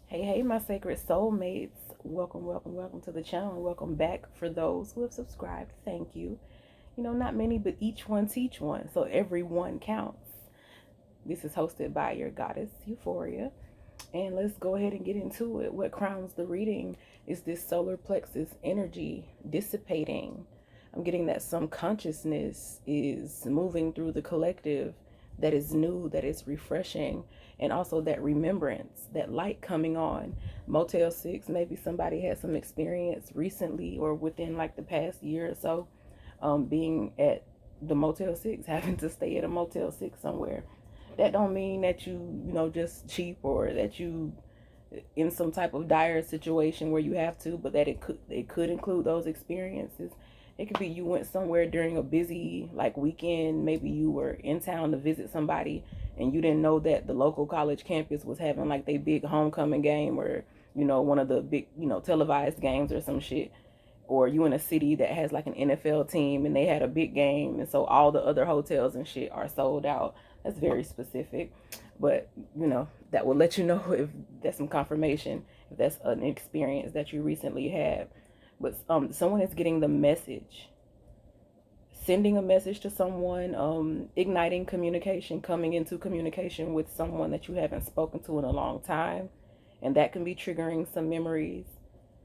Hey, my sacred soulmates. Welcome to the channel. Welcome back for those who have subscribed. Thank you. Not many, but each one teach one. So every one counts. This is hosted by your goddess, Euphoria. And let's go ahead and get into it. What crowns the reading is this solar plexus energy dissipating. I'm getting that some consciousness is moving through the collective that is new, that is refreshing, and also that remembrance, that light coming on. Motel 6, maybe somebody had some experience recently or within like the past year or so, being at the Motel 6, having to stay at a Motel 6 somewhere. That don't mean that just cheap or that you in some type of dire situation where you have to, but that it could include those experiences. It could be you went somewhere during a busy like weekend, maybe you were in town to visit somebody and you didn't know that the local college campus was having like their big homecoming game or one of the big televised games or some shit, or you in a city that has like an NFL team and they had a big game and so all the other hotels and shit are sold out. That's very specific, but that will let you know if that's some confirmation, if that's an experience that you recently had. But someone is getting the message, sending a message to someone, igniting communication, coming into communication with someone that you haven't spoken to in a long time, and that can be triggering some memories.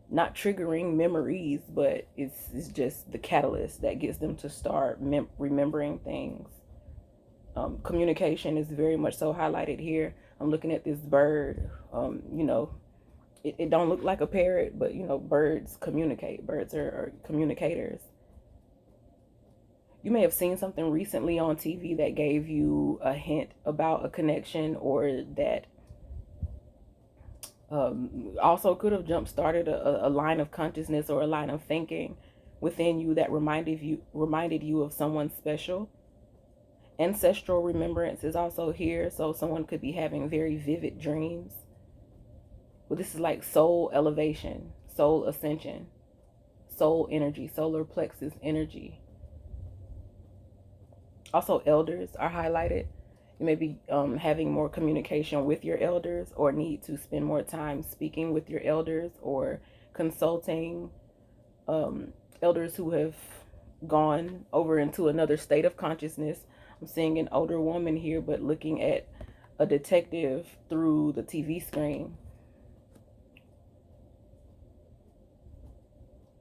Not triggering memories, but it's just the catalyst that gets them to start remembering things. Communication is very much so highlighted here. I'm looking at this bird. It don't look like a parrot, but birds communicate. Birds are communicators. You may have seen something recently on TV that gave you a hint about a connection, or that also could have jump started a line of consciousness or a line of thinking within you that reminded you of someone special. Ancestral remembrance is also here, so someone could be having very vivid dreams. But this is like soul elevation, soul ascension, soul energy, solar plexus energy. Also, elders are highlighted. You may be having more communication with your elders, or need to spend more time speaking with your elders or consulting elders who have gone over into another state of consciousness. I'm seeing an older woman here, but looking at a detective through the TV screen.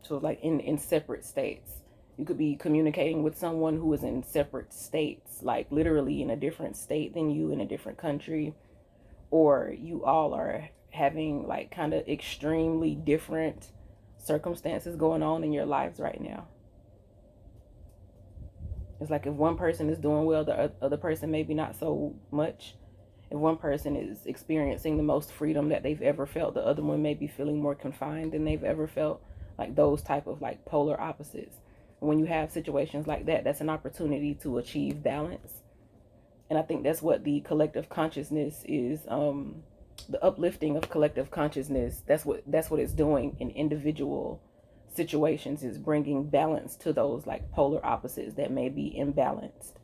So like in separate states. You could be communicating with someone who is in separate states, like literally in a different state than you, in a different country, or you all are having like kind of extremely different circumstances going on in your lives right now. It's like if one person is doing well, the other person maybe not so much. If one person is experiencing the most freedom that they've ever felt, the other one may be feeling more confined than they've ever felt. Like those type of like polar opposites. When you have situations like that, that's an opportunity to achieve balance. And I think that's what the collective consciousness is, the uplifting of collective consciousness. That's what it's doing in individual situations, is bringing balance to those like polar opposites that may be imbalanced.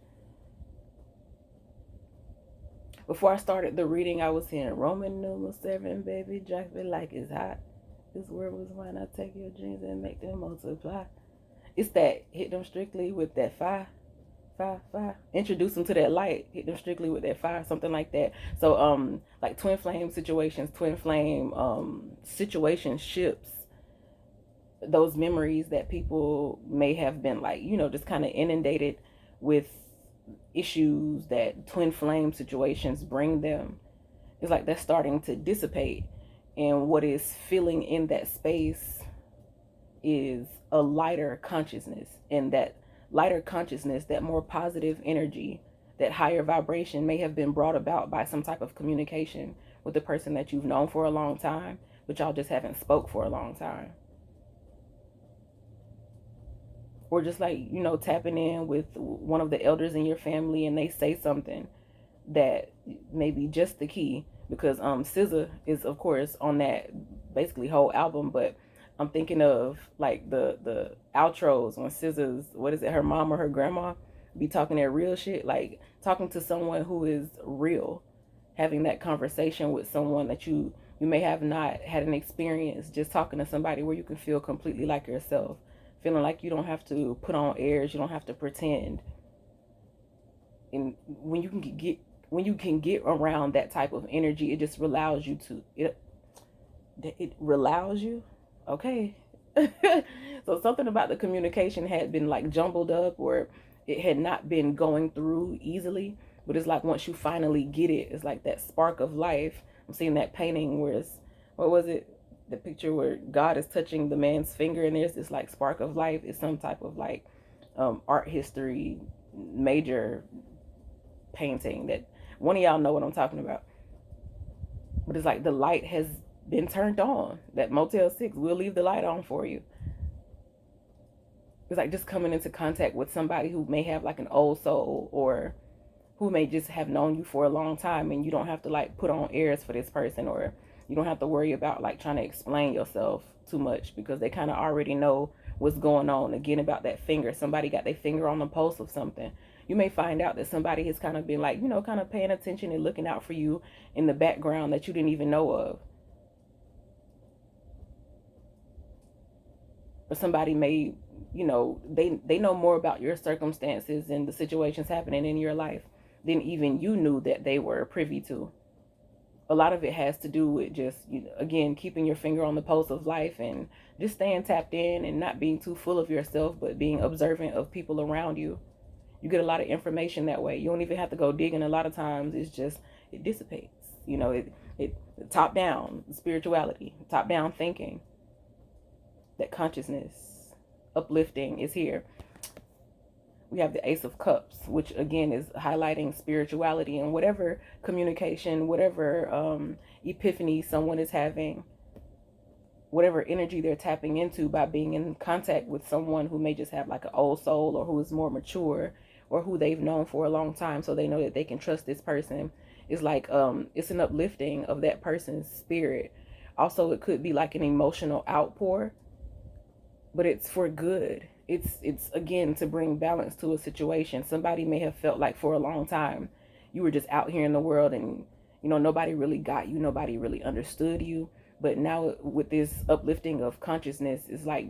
Before I started the reading, I was hearing Roman numeral 7, baby, drop it like it's hot. This word was when I take your dreams and make them multiply. It's that hit them strictly with that fire. Introduce them to that light. Hit them strictly with that fire, something like that. So like twin flame situations, twin flame situationships, those memories that people may have been like, just kind of inundated with issues that twin flame situations bring them. It's like that's starting to dissipate, and what is filling in that space is a lighter consciousness. And that lighter consciousness, that more positive energy, that higher vibration may have been brought about by some type of communication with the person that you've known for a long time, but y'all just haven't spoke for a long time. Or just like, tapping in with one of the elders in your family and they say something that may be just the key. Because SZA is of course on that basically whole album, but I'm thinking of like the outros when SZA's, what is it, her mom or her grandma be talking that real shit, like talking to someone who is real, having that conversation with someone that you You may have not had an experience just talking to somebody where you can feel completely like yourself, feeling like you don't have to put on airs, you don't have to pretend. And when you can get around that type of energy, it just allows you to it allows you. Okay. So something about the communication had been like jumbled up, or it had not been going through easily. But it's like once you finally get it, it's like that spark of life. I'm seeing that painting where it's, what was it? The picture where God is touching the man's finger, and there's this like spark of life. It's some type of like art history major painting that one of y'all know what I'm talking about. But it's like the light has been turned on. That Motel 6 will leave the light on for you. It's like just coming into contact with somebody who may have like an old soul, or who may just have known you for a long time, and you don't have to like put on airs for this person, or you don't have to worry about like trying to explain yourself too much, because they kind of already know what's going on. Again, about that finger, somebody got their finger on the pulse of something. You may find out that somebody has kind of been like, kind of paying attention and looking out for you in the background that you didn't even know of. Or somebody may, they know more about your circumstances and the situations happening in your life than even you knew that they were privy to. A lot of it has to do with just, again, keeping your finger on the pulse of life, and just staying tapped in and not being too full of yourself, but being observant of people around you. You get a lot of information that way. You don't even have to go digging. A lot of times it's just, it dissipates. It top down spirituality, top down thinking. That consciousness, uplifting is here. We have the Ace of Cups, which again is highlighting spirituality, and whatever communication, whatever epiphany someone is having, whatever energy they're tapping into by being in contact with someone who may just have like an old soul, or who is more mature, or who they've known for a long time, so they know that they can trust this person. It's like it's an uplifting of that person's spirit. Also, it could be like an emotional outpour, but it's for good. It's again to bring balance to a situation. Somebody may have felt like for a long time you were just out here in the world, and nobody really got you, nobody really understood you. But now with this uplifting of consciousness, it's like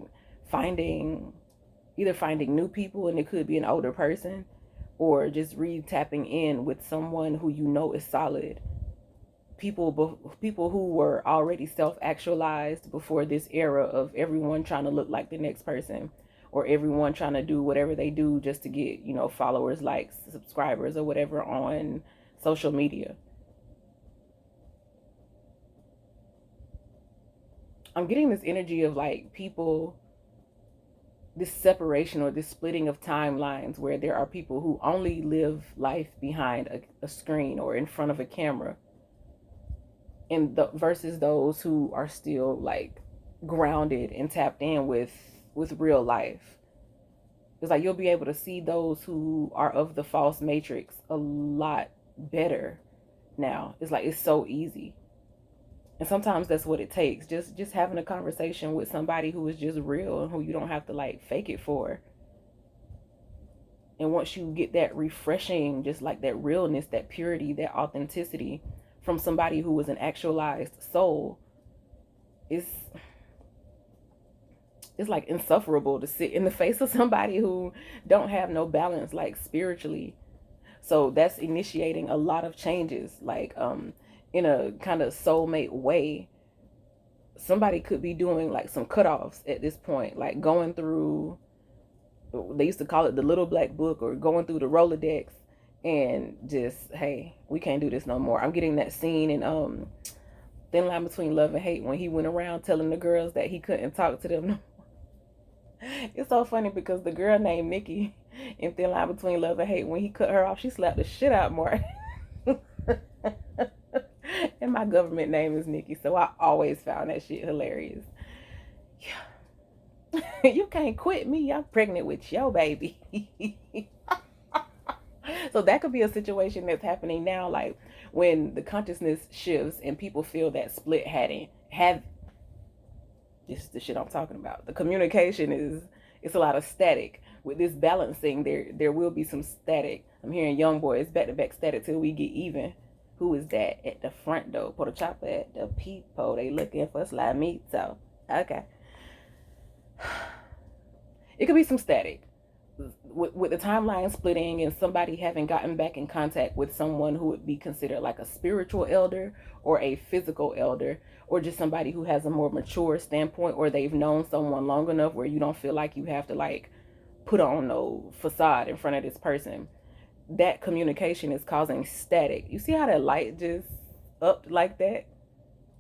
either finding new people, and it could be an older person, or just tapping in with someone who is solid. People who were already self-actualized before this era of everyone trying to look like the next person, or everyone trying to do whatever they do just to get followers, likes, subscribers, or whatever on social media. I'm getting this energy of like people, this separation or this splitting of timelines, where there are people who only live life behind a screen or in front of a camera, and versus those who are still like grounded and tapped in with real life. It's like you'll be able to see those who are of the false matrix a lot better now. It's like it's so easy. And sometimes that's what it takes. Just having a conversation with somebody who is just real, and who you don't have to like fake it for. And once you get that refreshing, just like that realness, that purity, that authenticity from somebody who is an actualized soul, it's like insufferable to sit in the face of somebody who don't have no balance, like spiritually. So that's initiating a lot of changes, like in a kind of soulmate way. Somebody could be doing like some cutoffs at this point, like going through, they used to call it the little black book, or going through the Rolodex, and just, hey, we can't do this no more. I'm getting that scene in Thin Line Between Love and Hate, when he went around telling the girls that he couldn't talk to them no more. It's so funny because the girl named Nikki in Thin Line Between Love and Hate, when he cut her off, she slapped the shit out more. And my government name is Nikki, so I always found that shit hilarious. Yeah. You can't quit me. I'm pregnant with your baby. So that could be a situation that's happening now, like when the consciousness shifts and people feel that split have. This is the shit I'm talking about. The communication it's a lot of static. With this balancing, there will be some static. I'm hearing Youngboy, it's back to back static till we get even. Who is that at the front door? Put a chopper at the peephole. They looking for slime meat. So, okay. It could be some static. With the timeline splitting and somebody having gotten back in contact with someone who would be considered like a spiritual elder or a physical elder, or just somebody who has a more mature standpoint, or they've known someone long enough where you don't feel like you have to like put on no facade in front of this person. That communication is causing static. You see how that light just upped like that?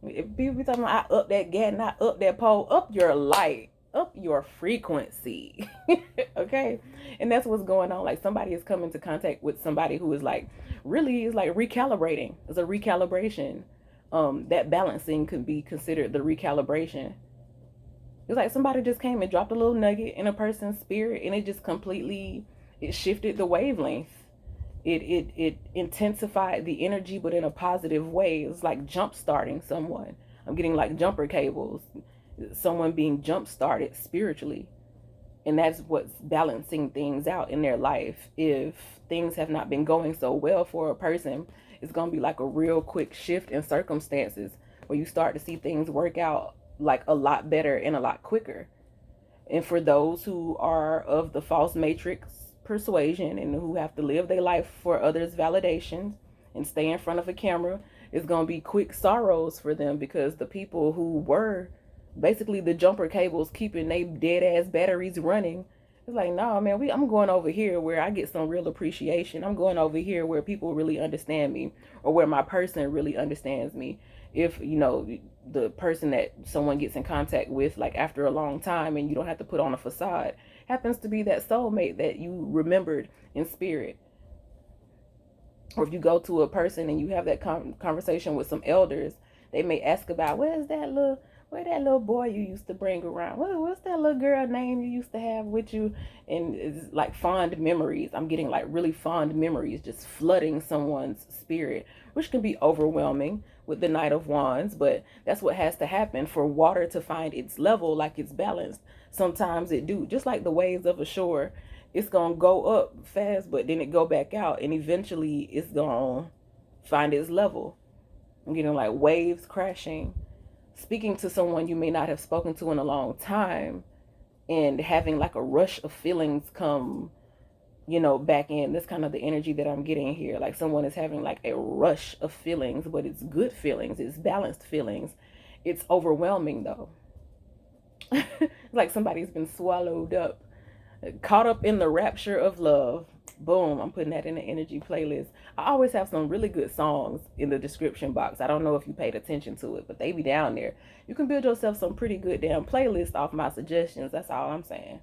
If people be talking about I up that gas, not up that pole, up your light, up your frequency. Okay? And that's what's going on. Like somebody is coming to contact with somebody who is like really is like recalibrating. It's a recalibration. That balancing could be considered the recalibration. It's like somebody just came and dropped a little nugget in a person's spirit, and it just completely it shifted the wavelength. It intensified the energy, but in a positive way. It's like jump starting someone. I'm getting like jumper cables, someone being jump started spiritually. And that's what's balancing things out in their life. If things have not been going so well for a person, it's going to be like a real quick shift in circumstances where you start to see things work out like a lot better and a lot quicker. And for those who are of the false matrix persuasion and who have to live their life for others' validations and stay in front of a camera, it's going to be quick sorrows for them, because the people who were basically the jumper cables keeping they dead ass batteries running, it's like, no, man, I'm going over here where I get some real appreciation. I'm going over here where people really understand me, or where my person really understands me. If, you know, the person that someone gets in contact with, like after a long time, and you don't have to put on a facade, happens to be that soulmate that you remembered in spirit. Or if you go to a person and you have that conversation with some elders, they may ask about, where that little boy you used to bring around? What's that little girl name you used to have with you? And it's like fond memories. I'm getting like really fond memories just flooding someone's spirit, which can be overwhelming with the Knight of Wands. But that's what has to happen for water to find its level, like it's balanced. Sometimes it do, just like the waves of a shore. It's gonna go up fast, but then it go back out, and eventually it's gonna find its level. I'm getting like waves crashing, speaking to someone you may not have spoken to in a long time, and having like a rush of feelings come, you know, back in. That's kind of the energy that I'm getting here. Like someone is having like a rush of feelings, but it's good feelings, it's balanced feelings. It's overwhelming though. Like somebody's been swallowed up, caught up in the rapture of love. Boom, I'm putting that in the energy playlist. I always have some really good songs in the description box. I don't know if you paid attention to it, but they be down there. You can build yourself some pretty good damn playlists off my suggestions. That's all I'm saying.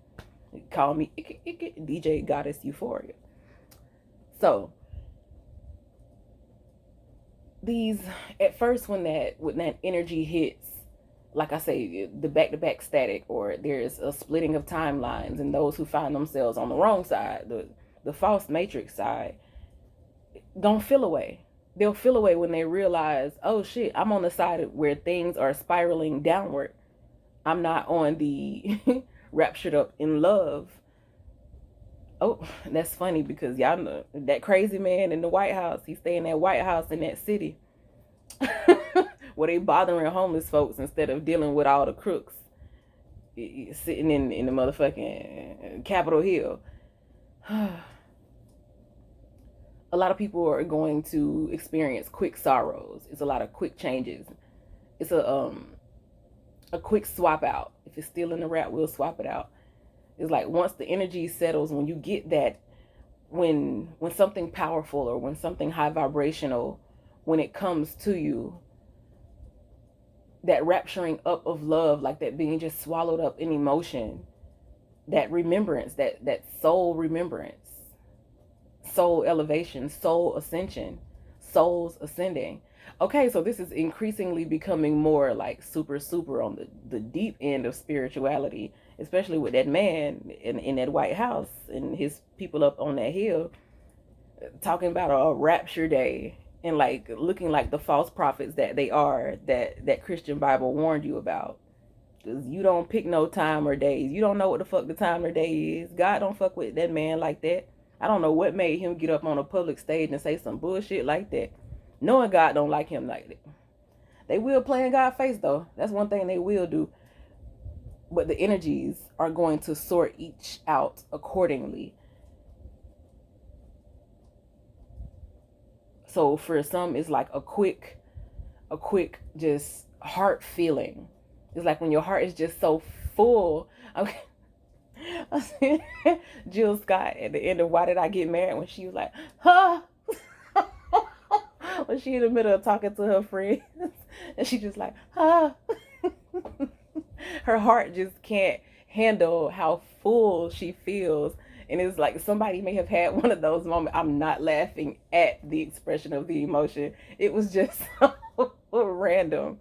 Call me DJ Goddess Euphoria. So these, at first when that energy hits, like I say, the back-to-back static, or there's a splitting of timelines, and those who find themselves on the wrong side, the false matrix side, don't feel away. They'll feel away when they realize, oh shit, I'm on the side where things are spiraling downward. I'm not on the raptured up in love. Oh, that's funny, because y'all know that crazy man in the White House, he stay in that White House in that city where they bothering homeless folks instead of dealing with all the crooks sitting in the motherfucking Capitol Hill. A lot of people are going to experience quick sorrows. It's a lot of quick changes. It's a quick swap out. If it's still in the rap, we'll swap it out. It's like once the energy settles, when you get that, when something powerful or when something high vibrational, when it comes to you, that rapturing up of love, like that being just swallowed up in emotion, that remembrance, that soul remembrance, soul elevation, soul ascension, souls ascending. Okay, so this is increasingly becoming more like super on the deep end of spirituality, especially with that man in that White House and his people up on that hill talking about a rapture day, and like looking like the false prophets that they are, that Christian Bible warned you about. Because you don't pick no time or days. You don't know what the fuck the time or day is. God don't fuck with that man like that. I don't know what made him get up on a public stage and say some bullshit like that. knowing God don't like him like that. They will play in God's face though. That's one thing they will do. But the energies are going to sort each out accordingly. So for some, it's like a quick just heart feeling. It's like when your heart is just so full. Okay. Jill Scott at the end of Why Did I Get Married, when she was like, huh? When she in the middle of talking to her friends and she just like, huh? Her heart just can't handle how full she feels. And it's like somebody may have had one of those moments. I'm not laughing at the expression of the emotion. It was just so random.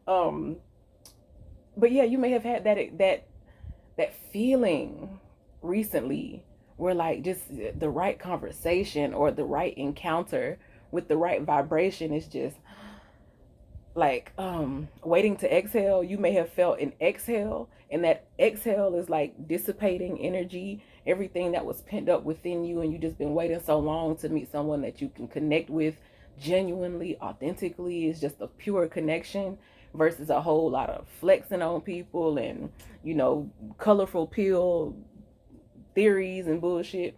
But yeah, you may have had that feeling recently where like just the right conversation or the right encounter with the right vibration is just like waiting to exhale. You may have felt an exhale, and that exhale is like dissipating energy, everything that was pent up within you, and you just been waiting so long to meet someone that you can connect with genuinely, authentically. It's just a pure connection versus a whole lot of flexing on people and, you know, colorful pill theories and bullshit.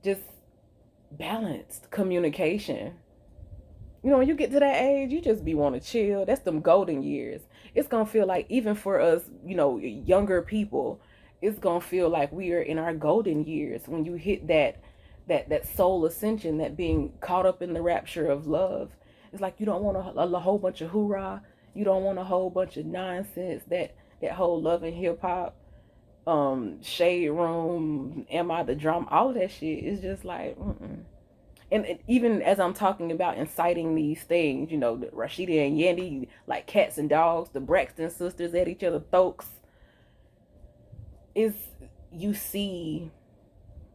Just balanced communication. You know, when you get to that age, you just be want to chill. That's them golden years. It's going to feel like, even for us, you know, younger people, it's going to feel like we are in our golden years when you hit that soul ascension, that being caught up in the rapture of love. It's like you don't want a whole bunch of hoorah. You don't want a whole bunch of nonsense, that whole love and hip hop, shade room, am I the drama, all of that shit is just like, And even as I'm talking about inciting these things, you know, the Rashida and Yandy, like cats and dogs, the Braxton sisters at each other's throats, is you see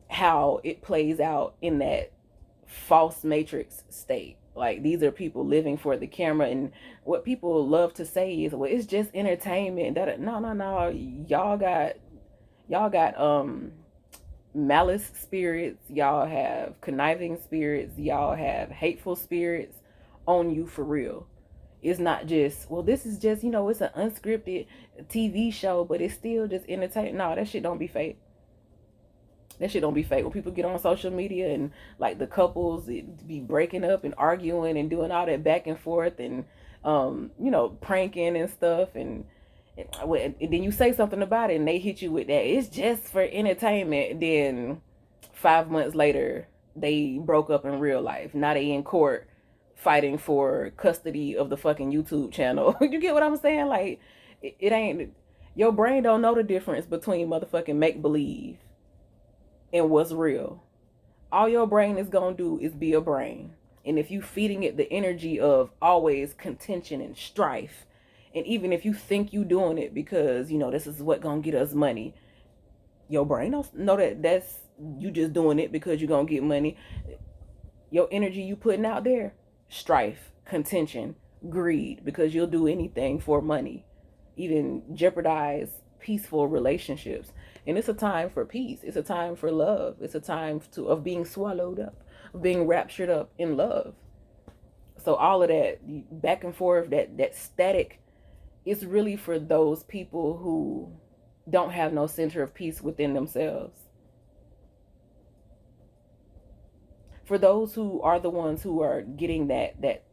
how it plays out in that false matrix state. Like, these are people living for the camera, and what people love to say is, well, it's just entertainment. No, y'all got malice spirits, y'all have conniving spirits, y'all have hateful spirits on you for real. It's not just, well, this is just, you know, it's an unscripted TV show, but it's still just entertainment. No, that shit don't be fake. That shit don't be fake. When people get on social media and like the couples be breaking up and arguing and doing all that back and forth and you know, pranking and stuff, and then you say something about it and they hit you with that, it's just for entertainment. Then 5 months later they broke up in real life. Now they in court fighting for custody of the fucking YouTube channel. You get what I'm saying? Like, it ain't, your brain don't know the difference between motherfucking make believe and what's real. All your brain is gonna do is be a brain. And if you feeding it the energy of always contention and strife, and even if you think you doing it because, you know, this is what gonna get us money, your brain don't know that that's you just doing it because you're gonna get money. Your energy you putting out there, strife, contention, greed, because you'll do anything for money, even jeopardize peaceful relationships. And it's a time for peace. It's a time for love. It's a time of being swallowed up, of being raptured up in love. So all of that back and forth, that static, is really for those people who don't have no center of peace within themselves. For those who are the ones who are getting that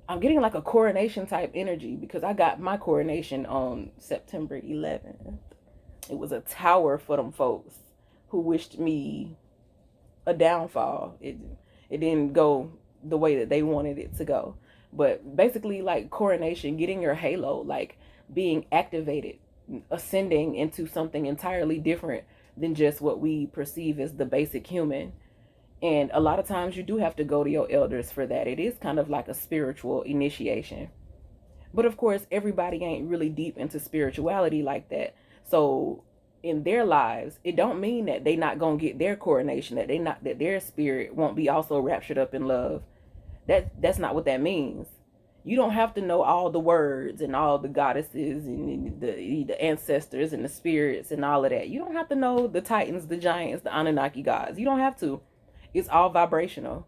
I'm getting like a coronation type energy, because I got my coronation on September 11th. It was a tower for them folks who wished me a downfall. It didn't go the way that they wanted it to go. But basically, like coronation, getting your halo, like being activated, ascending into something entirely different than just what we perceive as the basic human. And a lot of times you do have to go to your elders for that. It is kind of like a spiritual initiation. But of course, everybody ain't really deep into spirituality like that. So in their lives, it don't mean that they not gonna get their coronation, that their spirit won't be also raptured up in love. That's not what that means. You don't have to know all the words and all the goddesses and the ancestors and the spirits and all of that. You don't have to know the titans, the giants, the Anunnaki gods. You don't have to. It's all vibrational.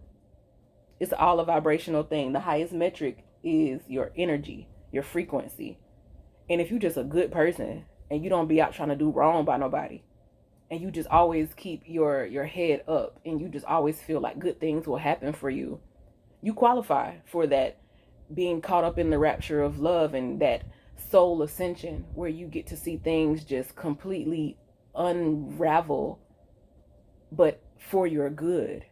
It's all a vibrational thing. The highest metric is your energy, your frequency. And if you're just a good person and you don't be out trying to do wrong by nobody, and you just always keep your head up, and you just always feel like good things will happen for you, you qualify for that being caught up in the rapture of love and that soul ascension where you get to see things just completely unravel, but for your good.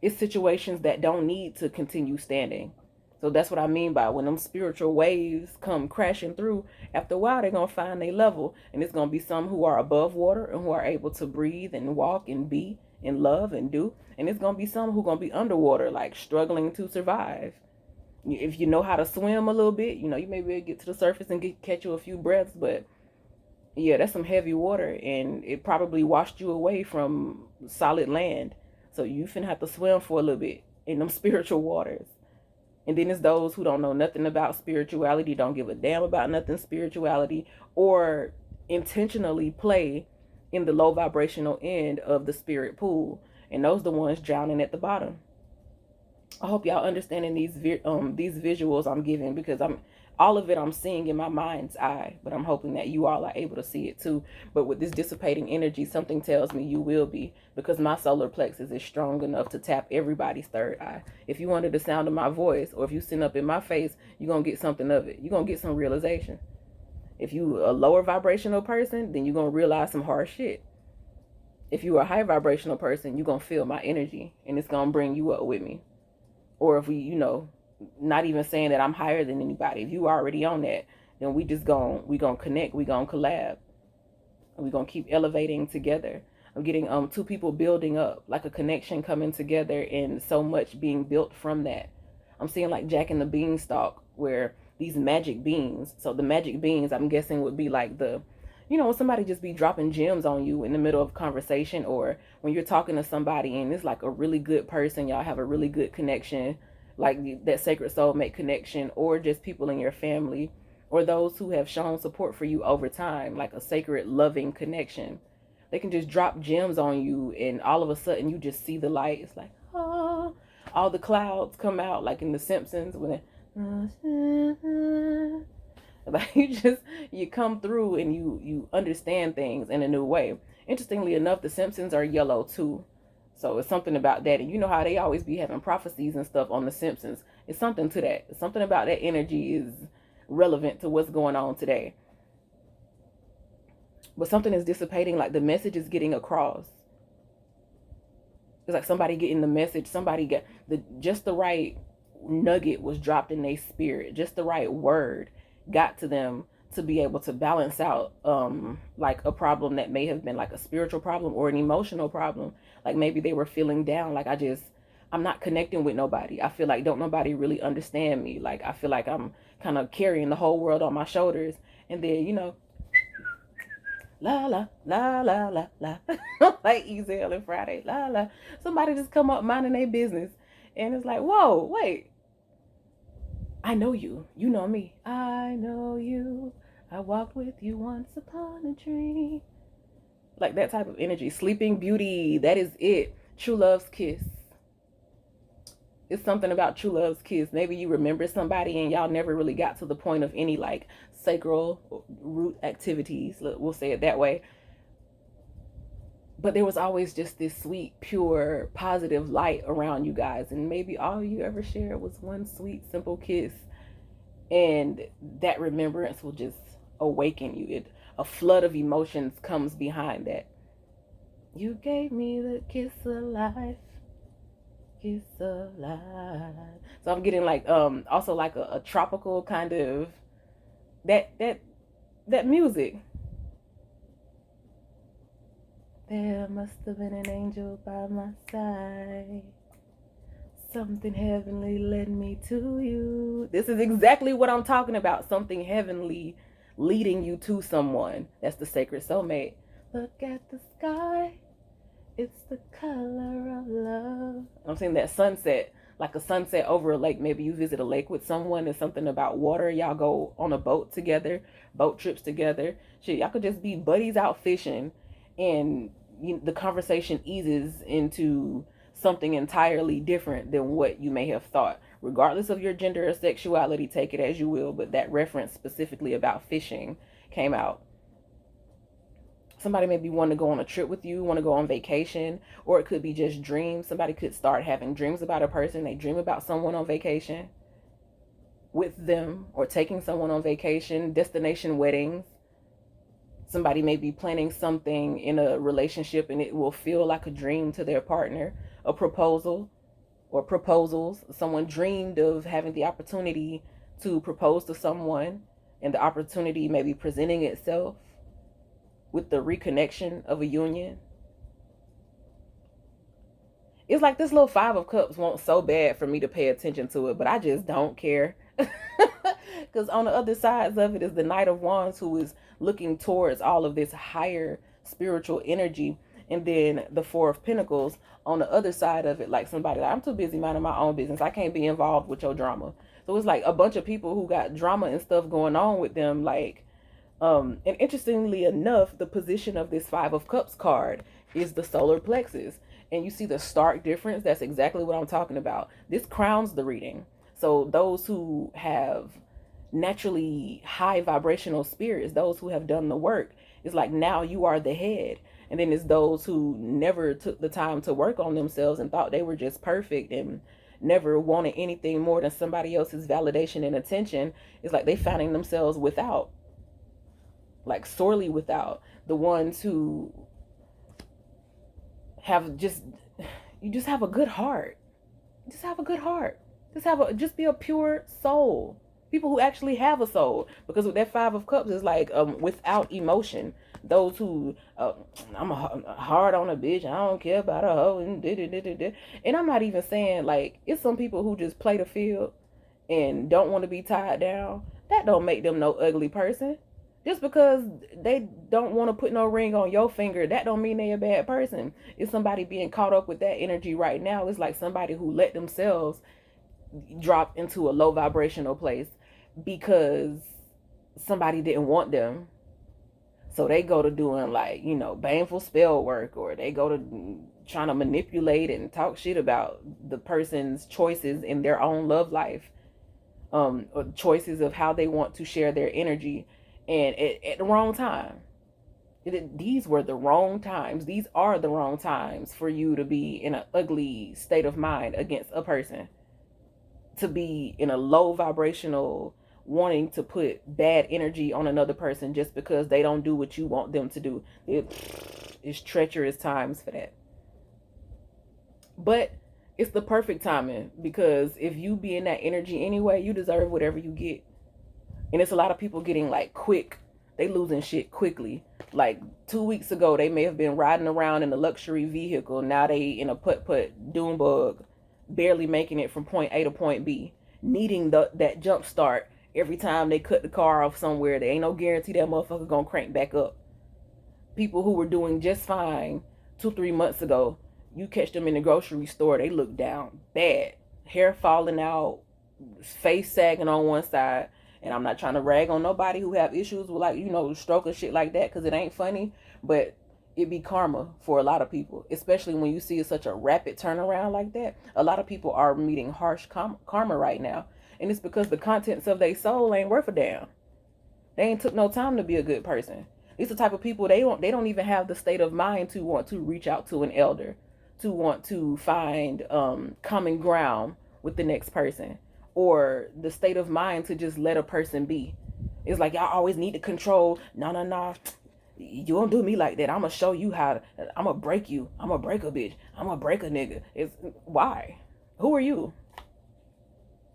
It's situations that don't need to continue standing. So that's what I mean by when them spiritual waves come crashing through, after a while they're going to find their level. And it's going to be some who are above water and who are able to breathe and walk and be and love and do. And it's going to be some who are going to be underwater, like struggling to survive. If you know how to swim a little bit, you may be able to get to the surface and catch you a few breaths. But yeah, that's some heavy water, and it probably washed you away from solid land. So you finna have to swim for a little bit in them spiritual waters. And then it's those who don't know nothing about spirituality, don't give a damn about nothing spirituality, or intentionally play in the low vibrational end of the spirit pool. And those are the ones drowning at the bottom. I hope y'all understanding these visuals I'm giving, because all of it I'm seeing in my mind's eye, but I'm hoping that you all are able to see it too. But with this dissipating energy, something tells me you will be, because my solar plexus is strong enough to tap everybody's third eye. If you wanted the sound of my voice, or if you sit up in my face, you're going to get something of it. You're going to get some realization. If you a lower vibrational person, then you're going to realize some hard shit. If you are a high vibrational person, you're going to feel my energy, and it's going to bring you up with me. Or if we, not even saying that I'm higher than anybody. If you already on that, then we gonna connect, we gonna collab, and we gonna keep elevating together. I'm getting two people building up, like a connection coming together, and so much being built from that. I'm seeing like Jack and the Beanstalk, where these magic beans. So the magic beans, I'm guessing, would be like the, when somebody just be dropping gems on you in the middle of conversation, or when you're talking to somebody and it's like a really good person, y'all have a really good connection, like that sacred soulmate connection, or just people in your family, or those who have shown support for you over time, like a sacred loving connection. They can just drop gems on you, and all of a sudden you just see the light. It's like, oh, all the clouds come out, like in The Simpsons when it, like you come through and you understand things in a new way. Interestingly enough, The Simpsons are yellow too. So it's something about that. And you know how they always be having prophecies and stuff on The Simpsons. It's something to that. It's something about that energy is relevant to what's going on today. But something is dissipating, like the message is getting across. It's like somebody getting the message. Somebody got just the right nugget was dropped in their spirit. Just the right word got to them to be able to balance out like a problem that may have been like a spiritual problem or an emotional problem. Like maybe they were feeling down, like I'm not connecting with nobody. I feel like don't nobody really understand me. Like I feel like I'm kind of carrying the whole world on my shoulders. And then la la la la la la like Ezel and Friday, la la, somebody just come up minding their business, and it's like, whoa, wait, I know you. You know me. I know you. I walked with you once upon a dream. Like that type of energy. Sleeping Beauty. That is it. True Love's Kiss. It's something about True Love's Kiss. Maybe you remember somebody and y'all never really got to the point of any like sacral root activities. We'll say it that way. But there was always just this sweet, pure, positive light around you guys. And maybe all you ever shared was one sweet, simple kiss. And that remembrance will just awaken you. A flood of emotions comes behind that. You gave me the kiss of life. Kiss of life. So I'm getting like also like a tropical kind of that music. There must have been an angel by my side. Something heavenly led me to you. This is exactly what I'm talking about. Something heavenly leading you to someone. That's the sacred soulmate. Look at the sky. It's the color of love. I'm saying that sunset, like a sunset over a lake. Maybe you visit a lake with someone. There's something about water. Y'all go on a boat together, boat trips together. Shit, y'all could just be buddies out fishing, and the conversation eases into something entirely different than what you may have thought. Regardless of your gender or sexuality, take it as you will, but that reference specifically about fishing came out. Somebody maybe want to go on a trip with you, want to go on vacation, or it could be just dreams. Somebody could start having dreams about a person. They dream about someone on vacation with them, or taking someone on vacation, destination weddings. Somebody may be planning something in a relationship and it will feel like a dream to their partner. A proposal or proposals. Someone dreamed of having the opportunity to propose to someone, and the opportunity may be presenting itself with the reconnection of a union. It's like this little Five of Cups wants so bad for me to pay attention to it, but I just don't care. Because on the other sides of it is the Knight of Wands, who is looking towards all of this higher spiritual energy. And then the Four of Pentacles on the other side of it, like somebody, like, I'm too busy minding my own business. I can't be involved with your drama. So it's like a bunch of people who got drama and stuff going on with them. Like, and interestingly enough, the position of this Five of Cups card is the solar plexus. And you see the stark difference. That's exactly what I'm talking about. This crowns the reading. So those who have naturally high vibrational spirits, those who have done the work, it's like now you are the head. And then it's those who never took the time to work on themselves and thought they were just perfect and never wanted anything more than somebody else's validation and attention. It's like they finding themselves without, like sorely without. The ones who have you just have a good heart. Just have a good heart. Just be a pure soul. People who actually have a soul, because with that Five of Cups is like without emotion. Those who I'm hard on a bitch, I don't care about a hoe, and I'm not even saying, like, it's some people who just play the field and don't want to be tied down. That don't make them no ugly person. Just because they don't want to put no ring on your finger, that don't mean they a bad person. It's somebody being caught up with that energy right now. It's like somebody who let themselves drop into a low vibrational place because somebody didn't want them. So they go to doing, like, baneful spell work, or they go to trying to manipulate and talk shit about the person's choices in their own love life, or choices of how they want to share their energy, and at the wrong time. These were the wrong times. These are the wrong times for you to be in an ugly state of mind against a person, to be in a low vibrational wanting to put bad energy on another person just because they don't do what you want them to do. It's treacherous times for that. But it's the perfect timing, because if you be in that energy anyway, you deserve whatever you get. And it's a lot of people getting, like, quick. They losing shit quickly. Like 2 weeks ago, they may have been riding around in a luxury vehicle. Now they in a putt-putt dune bug, barely making it from point A to point B, needing that jump start every time they cut the car off somewhere. There ain't no guarantee that motherfucker gonna crank back up. People who were doing just fine 2-3 months ago, you catch them in the grocery store, they look down bad, hair falling out, face sagging on one side. And I'm not trying to rag on nobody who have issues with, like, stroke or shit like that, because it ain't funny, but it be karma for a lot of people, especially when you see such a rapid turnaround like that. A lot of people are meeting harsh karma right now, and it's because the contents of their soul ain't worth a damn. They ain't took no time to be a good person. It's the type of people, they don't even have the state of mind to want to reach out to an elder, to want to find common ground with the next person, or the state of mind to just let a person be. It's like, y'all always need to control. No. You won't do me like that. I'm going to show you how. I'm going to break you. I'm going to break a bitch. I'm going to break a nigga. Why? Who are you?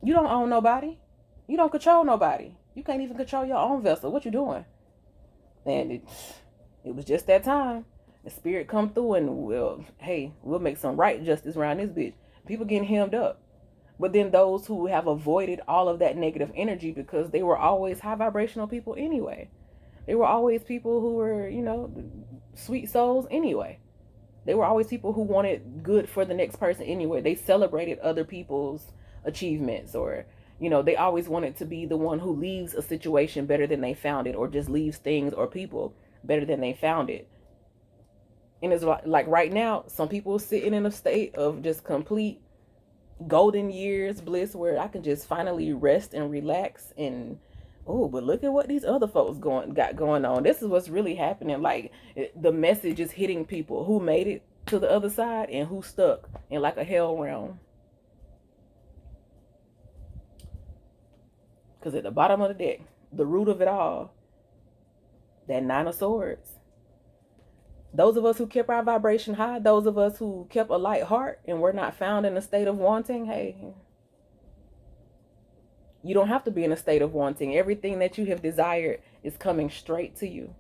You don't own nobody. You don't control nobody. You can't even control your own vessel. What you doing? And it was just that time. The spirit come through and, we'll make some right justice around this bitch. People getting hemmed up. But then those who have avoided all of that negative energy, because they were always high vibrational people anyway. They were always people who were, sweet souls anyway. They were always people who wanted good for the next person anyway. They celebrated other people's achievements, or, they always wanted to be the one who leaves a situation better than they found it, or just leaves things or people better than they found it. And it's like right now, some people sitting in a state of just complete golden years bliss where I can just finally rest and relax. And oh, but look at what these other folks got going on. This is what's really happening. Like the message is hitting people who made it to the other side and who stuck in like a hell realm. Because at the bottom of the deck, the root of it all, that Nine of Swords. Those of us who kept our vibration high, those of us who kept a light heart and were not found in a state of wanting, hey, you don't have to be in a state of wanting. Everything that you have desired is coming straight to you.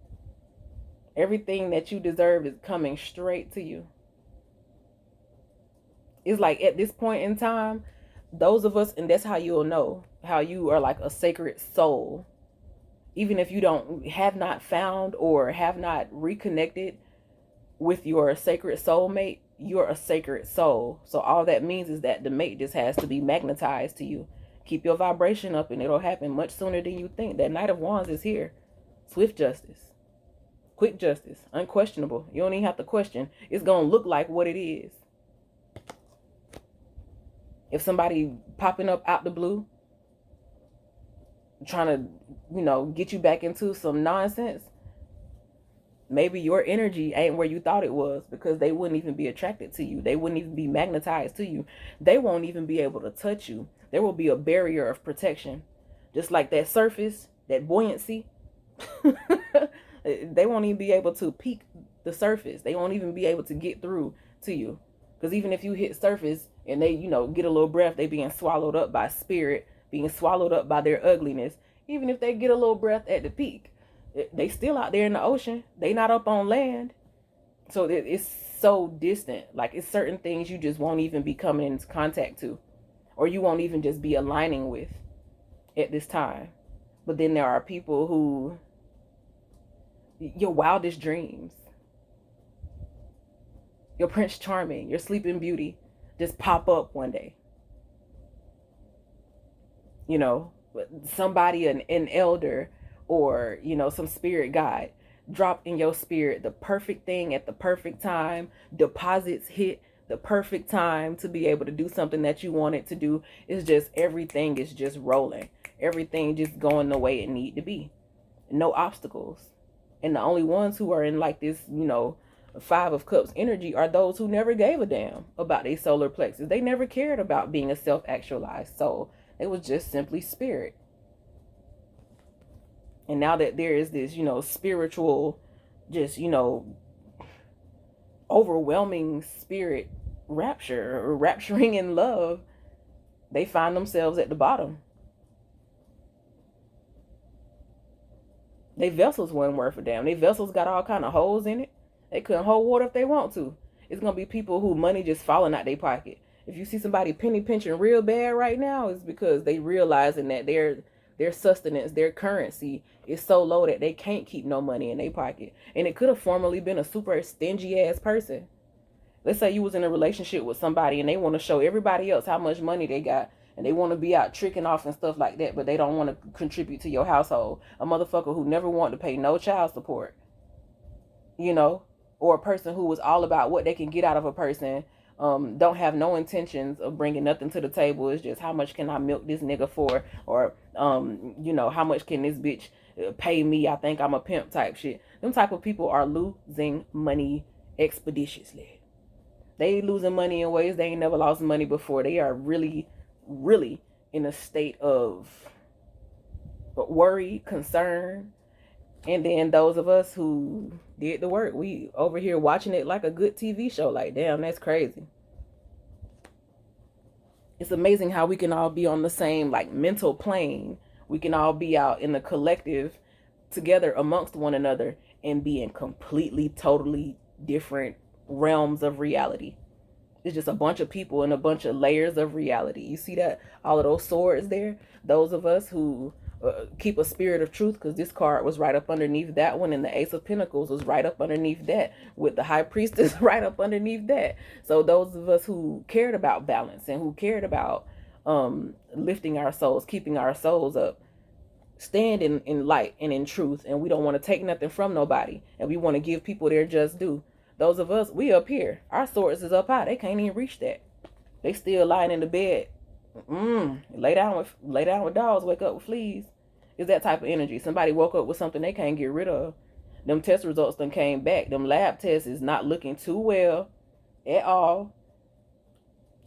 Everything that you deserve is coming straight to you. It's like at this point in time, those of us, and that's how you'll know how you are like a sacred soul. Even if you have not found or have not reconnected with your sacred soulmate, you're a sacred soul. So all that means is that the mate just has to be magnetized to you. Keep your vibration up and it'll happen much sooner than you think. That Knight of Wands is here. Swift justice. Quick justice. Unquestionable. You don't even have to question. It's going to look like what it is. If somebody popping up out the blue, trying to, get you back into some nonsense, maybe your energy ain't where you thought it was, because they wouldn't even be attracted to you. They wouldn't even be magnetized to you. They won't even be able to touch you. There will be a barrier of protection. Just like that surface, that buoyancy. They won't even be able to peak the surface. They won't even be able to get through to you. Because even if you hit surface and they, get a little breath, they being swallowed up by spirit, being swallowed up by their ugliness. Even if they get a little breath at the peak, they still out there in the ocean. They not up on land. So it's so distant. Like it's certain things you just won't even be coming into contact to, or you won't even just be aligning with at this time. But then there are people who, your wildest dreams, your Prince Charming, your Sleeping Beauty just pop up one day. Somebody, an elder, or some spirit guide drop in your spirit the perfect thing at the perfect time. Deposits hit the perfect time to be able to do something that you wanted to do. It's just everything is just rolling. Everything just going the way it need to be. No obstacles. And the only ones who are in like this, Five of Cups energy are those who never gave a damn about their solar plexus. They never cared about being a self-actualized soul. It was just simply spirit. And now that there is this, spiritual, just, overwhelming spirit rapture or rapturing in love, they find themselves at the bottom. They vessels weren't worth a damn. They vessels got all kind of holes in it. They couldn't hold water if they want to. It's going to be people who money just falling out their pocket. If you see somebody penny pinching real bad right now, it's because they realizing that their sustenance, their currency is so low that they can't keep no money in their pocket. And it could have formerly been a super stingy ass person. Let's say you was in a relationship with somebody and they want to show everybody else how much money they got, and they want to be out tricking off and stuff like that, but they don't want to contribute to your household. A motherfucker who never wanted to pay no child support, or a person who was all about what they can get out of a person, don't have no intentions of bringing nothing to the table. It's just, how much can I milk this nigga for? Or, how much can this bitch pay me? I think I'm a pimp type shit. Them type of people are losing money expeditiously. They losing money in ways they ain't never lost money before. They are really, really in a state of worry, concern. And then those of us who did the work, we over here watching it like a good TV show. Like, damn, that's crazy. It's amazing how we can all be on the same like mental plane. We can all be out in the collective together amongst one another and be in completely, totally different realms of reality. It's just a bunch of people and a bunch of layers of reality. You see that? All of those swords there? Those of us who keep a spirit of truth, because this card was right up underneath that one, and the Ace of Pentacles was right up underneath that, with the High Priestess right up underneath that. So those of us who cared about balance and who cared about lifting our souls, keeping our souls up, stand in light and in truth, and we don't want to take nothing from nobody, and we want to give people their just due. Those of us, we up here. Our source is up high. They can't even reach that. They still lying in the bed. Lay down with dogs, wake up with fleas. Is that type of energy. Somebody woke up with something they can't get rid of. Them test results done came back. Them lab tests is not looking too well at all.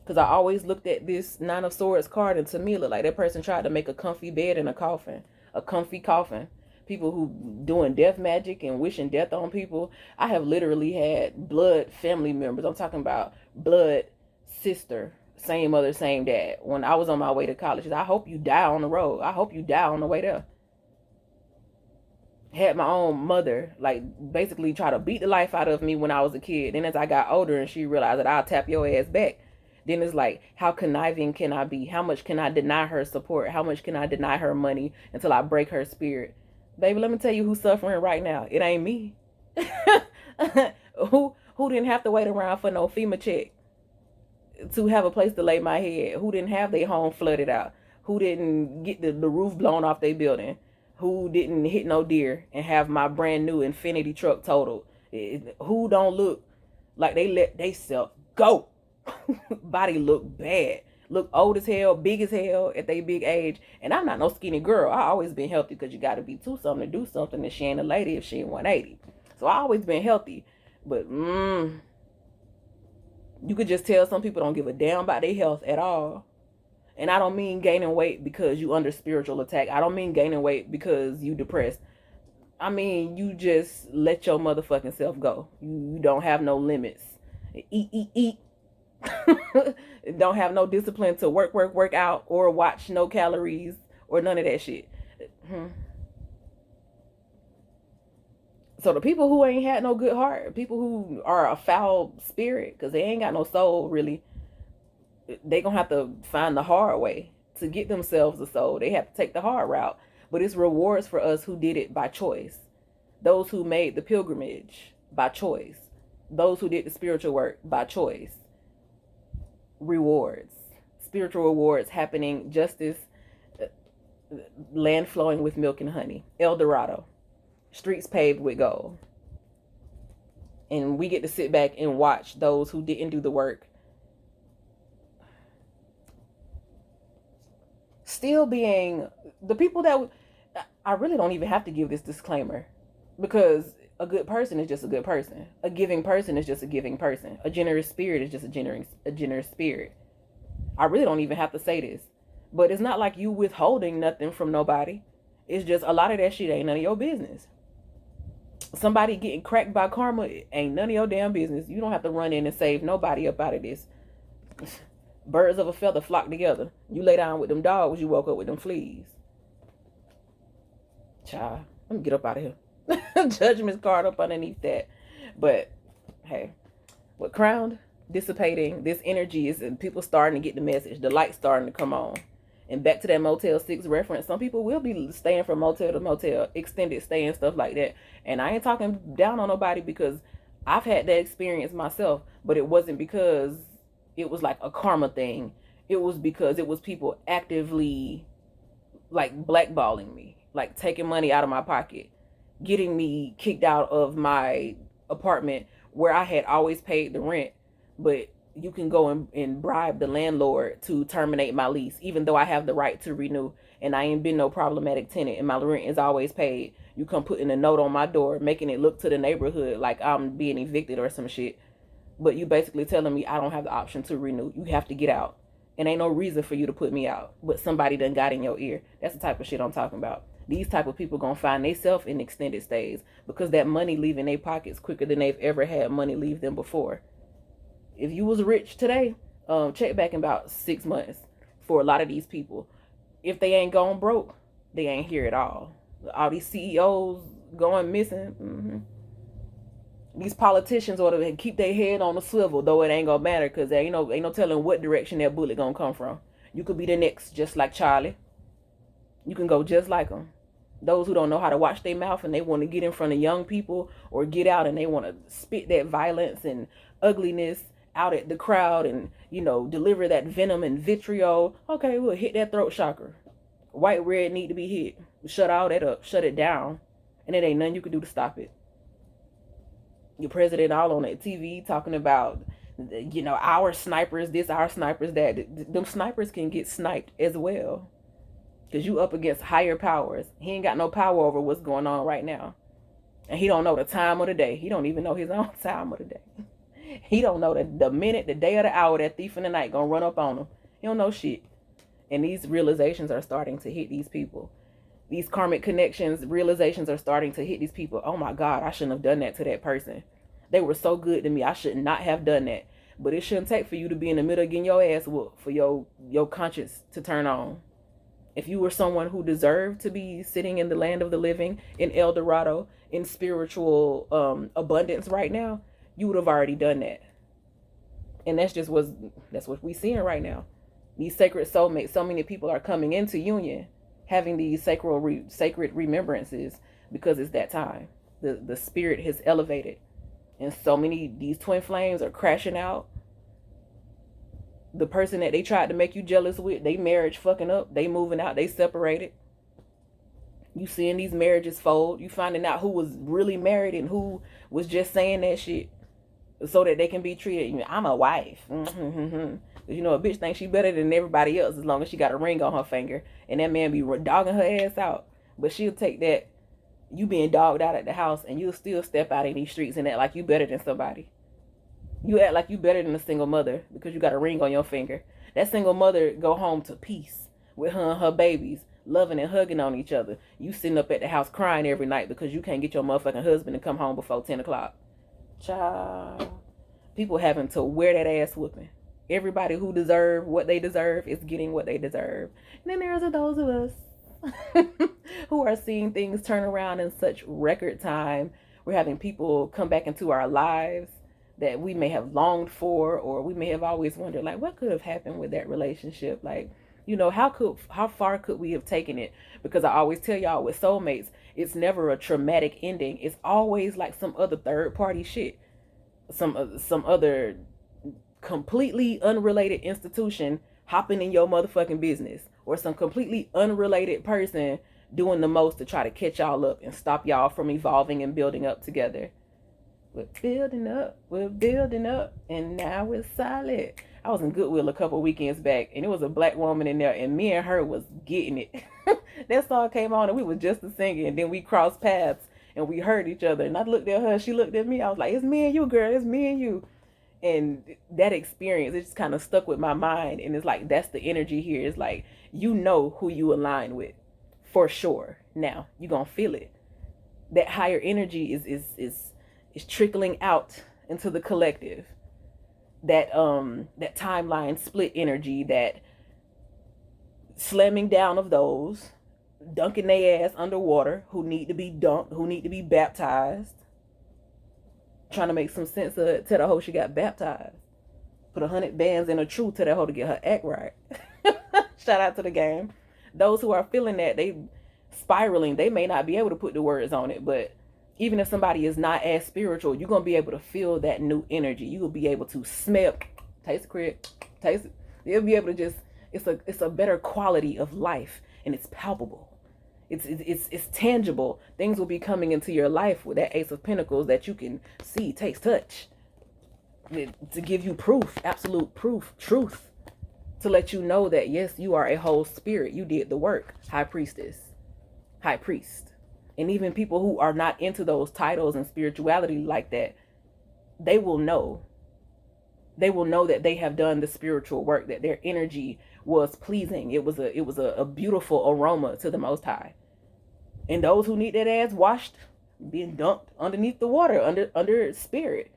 Because I always looked at this Nine of Swords card, and to me it looked like that person tried to make a comfy bed in a coffin. A comfy coffin. People who doing death magic and wishing death on people. I have literally had blood family members. I'm talking about blood sister, same mother, same dad. When I was on my way to college, I hope you die on the road. I hope you die on the way there. Had my own mother, like, basically try to beat the life out of me when I was a kid. Then as I got older and she realized that I'll tap your ass back, then it's like, how conniving can I be? How much can I deny her support? How much can I deny her money until I break her spirit? Baby, let me tell you who's suffering right now. It ain't me. Who didn't have to wait around for no FEMA check to have a place to lay my head? Who didn't have their home flooded out? Who didn't get the roof blown off their building? Who didn't hit no deer and have my brand new Infinity truck totaled? Who don't look like they let they self go? Body look bad, look old as hell, big as hell at their big age. And I'm not no skinny girl. I always been healthy, because you got to be two something to do something, and she ain't a lady if she ain't 180. So I always been healthy. But you could just tell some people don't give a damn about their health at all. And I don't mean gaining weight because you under spiritual attack. I don't mean gaining weight because you depressed. I mean, you just let your motherfucking self go. You don't have no limits. Eat. Don't have no discipline to work out, or watch no calories, or none of that shit. So the people who ain't had no good heart, people who are a foul spirit, because they ain't got no soul really, they gonna have to find the hard way to get themselves a soul. They have to take the hard route. But it's rewards for us who did it by choice. Those who made the pilgrimage by choice. Those who did the spiritual work by choice. Rewards. Spiritual rewards happening. Justice. Land flowing with milk and honey. El Dorado. Streets paved with gold. And we get to sit back and watch those who didn't do the work still being the people that I really don't even have to give this disclaimer, because a good person is just a good person. A giving person is just a giving person. A generous spirit is just a generous spirit. I really don't even have to say this, but it's not like you withholding nothing from nobody. It's just a lot of that shit ain't none of your business. Somebody getting cracked by karma ain't none of your damn business. You don't have to run in and save nobody up out of this. Birds of a feather flock together. You lay down with them dogs, you woke up with them fleas. Child, let me get up out of here. Judgment card up underneath that. But hey, what crowned, dissipating, this energy is, and people starting to get the message. The light starting to come on. And back to that Motel 6 reference, some people will be staying from motel to motel, extended stay and stuff like that. And I ain't talking down on nobody, because I've had that experience myself, but it wasn't because it was like a karma thing. It was because it was people actively like blackballing me, like taking money out of my pocket, getting me kicked out of my apartment where I had always paid the rent, but you can go and bribe the landlord to terminate my lease, even though I have the right to renew, and I ain't been no problematic tenant and my rent is always paid. You come putting a note on my door, making it look to the neighborhood like I'm being evicted or some shit. But you basically telling me I don't have the option to renew. You have to get out. And ain't no reason for you to put me out. But somebody done got in your ear. That's the type of shit I'm talking about. These type of people gonna find themselves in extended stays, because that money leaving their pockets quicker than they've ever had money leave them before. If you was rich today, check back in about 6 months for a lot of these people. If they ain't gone broke, they ain't here at all. All these CEOs going missing. These politicians ought to keep their head on the swivel, though it ain't gonna matter, because there ain't no telling what direction that bullet gonna come from. You could be the next, just like Charlie. You can go just like them. Those who don't know how to watch their mouth and they want to get in front of young people or get out and they want to spit that violence and ugliness out at the crowd and, deliver that venom and vitriol. Okay, we'll hit that throat chakra. White, red need to be hit. Shut all that up. Shut it down. And it ain't nothing you can do to stop it. Your president all on that TV talking about, our snipers this, our snipers that. Them snipers can get sniped as well, because you up against higher powers. He ain't got no power over what's going on right now, and he don't know the time of the day. He don't even know his own time of the day. He don't know the minute, the day, or the hour that thief in the night gonna run up on him. He don't know shit. And these realizations are starting to hit these people. These karmic connections, realizations are starting to hit these people. Oh my God, I shouldn't have done that to that person. They were so good to me. I should not have done that. But it shouldn't take for you to be in the middle of getting your ass whooped for your conscience to turn on. If you were someone who deserved to be sitting in the land of the living, in El Dorado, in spiritual abundance right now, you would have already done that. And that's what we seeing right now. These sacred soulmates, so many people are coming into union, having these sacred remembrances, because it's that time. The spirit has elevated, and so many, these twin flames are crashing out. The person that they tried to make you jealous with, they marriage fucking up, they moving out, they separated. You seeing these marriages fold. You finding out who was really married and who was just saying that shit so that they can be treated. I'm a wife. A bitch thinks she better than everybody else as long as she got a ring on her finger, and that man be dogging her ass out. But she'll take that, you being dogged out at the house, and you'll still step out in these streets and act like you better than somebody. You act like you better than a single mother because you got a ring on your finger. That single mother go home to peace with her and her babies, loving and hugging on each other. You sitting up at the house crying every night because you can't get your motherfucking husband to come home before 10 o'clock. Child. People having to wear that ass whooping. Everybody who deserve what they deserve is getting what they deserve. And then there's those of us who are seeing things turn around in such record time. We're having people come back into our lives that we may have longed for, or we may have always wondered, like, what could have happened with that relationship? Like, how far could we have taken it? Because I always tell y'all, with soulmates, it's never a traumatic ending. It's always like some other third party shit, some other completely unrelated institution hopping in your motherfucking business, or some completely unrelated person doing the most to try to catch y'all up and stop y'all from evolving and building up together. We're building up, and now it's solid. I was in Goodwill a couple weekends back, and it was a black woman in there, and me and her was getting it. That song came on, and we was just singing, and then we crossed paths, and we heard each other, and I looked at her, she looked at me, I was like, it's me and you, girl, it's me and you. And that experience, it just kind of stuck with my mind, and it's like, that's the energy here. It's like, you know who you align with, for sure. Now, you gonna feel it. That higher energy is trickling out into the collective. That timeline split energy, that slamming down of those, dunking their ass underwater, who need to be dunked, who need to be baptized. Trying to make some sense of it. Tell the hoe she got baptized. Put 100 bands in a truth to that hoe to get her act right. Shout out to the game. Those who are feeling that, they spiraling, they may not be able to put the words on it, but even if somebody is not as spiritual, you're going to be able to feel that new energy. You will be able to smell, taste the crib, taste it. You'll be able to just, it's a better quality of life, and it's palpable. It's tangible. Things will be coming into your life with that Ace of Pentacles that you can see, taste, touch, to give you proof, absolute proof, truth, to let you know that yes, you are a whole spirit. You did the work. High priestess, high priest. And even people who are not into those titles and spirituality like that, they will know. They will know that they have done the spiritual work, that their energy was pleasing. It was a beautiful aroma to the Most High. And those who need that ass washed, being dumped underneath the water, under spirit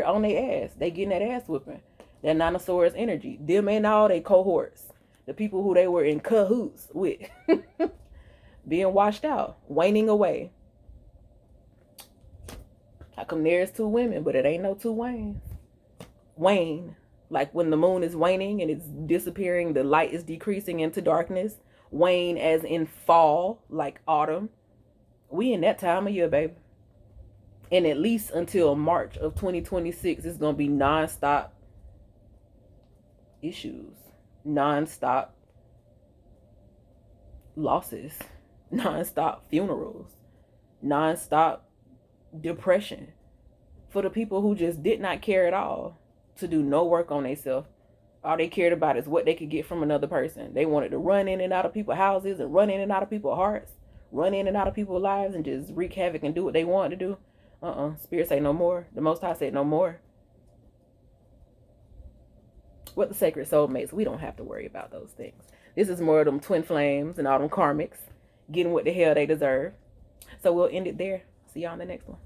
on their ass, they getting that ass whipping. That Nanosaurus energy. Them and all their cohorts, the people who they were in cahoots with, being washed out, waning away. How come there's two women, but it ain't no two Waynes? Wane, like when the moon is waning and it's disappearing, the light is decreasing into darkness. Wane as in fall, like autumn. We in that time of year, baby. And at least until March of 2026, it's going to be non-stop issues, non-stop losses, non-stop funerals, non-stop depression For the people who just did not care at all to do no work on themselves, all they cared about is what they could get from another person. They wanted to run in and out of people's houses and run in and out of people's hearts, run in and out of people's lives and just wreak havoc and do what they wanted to do. Spirit say no more. The Most High said no more. What the sacred soulmates, we don't have to worry about those things. This is more of them twin flames and all them karmics getting what the hell they deserve. So we'll end it there. See y'all in the next one.